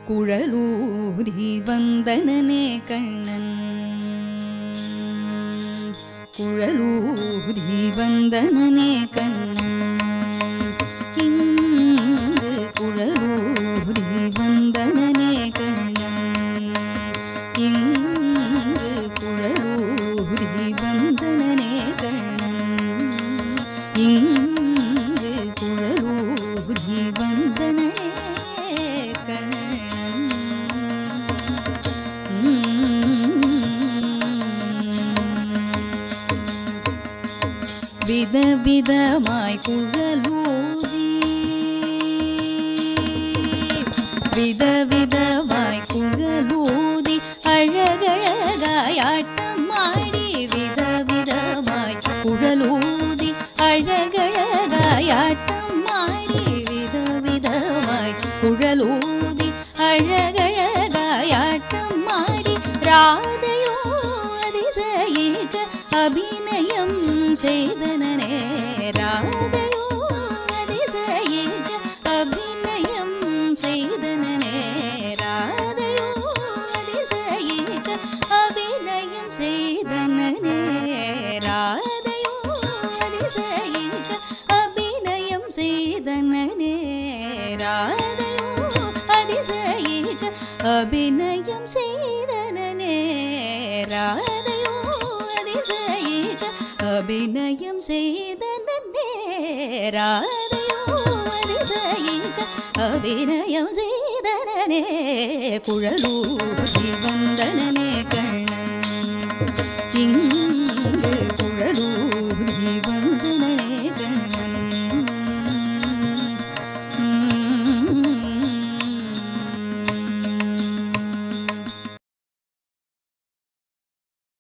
குழலூதி வந்தனனே கண்ணன் குழலூதி வந்தனனே கண்ணன் இங்கு குழலூதி வந்தனனே கண்ணன் இங்கு குழலூதி வந்தனனே கண்ணன் இங்கு குழலூதி வந்தனனே விதவிதமாய் குழலூதி விதவிதமாய் குழலூதி அழகழகாய் ஆட்டமாடி விதவிதமாய் குழலூதி அழகழகாய் ஆட்டமாடி விதவிதமாய் குழலூதி அழகழகாய் ஆட்டமாடி ராதையோ அதிசயிக்க அபிநயம் செய்தனனே ராதையோ அதிசயிக்க அபிநயம் செய்தனனே ராதையோ அதிசயிக்க அபிநயம் செய்தனனே ராதையோ அதிசயிக்க அபிநயம் செய்தனனே ராதையோ அதிசயிக்க அபிநயம் செய்தனனே ராதையோ அதிசயிக்க அபிநயம் செய்தனனே ராதையோ அதிசயிக்க அபிநயம் செய்தனனே குழலூதி வந்தனனே கண்ணன்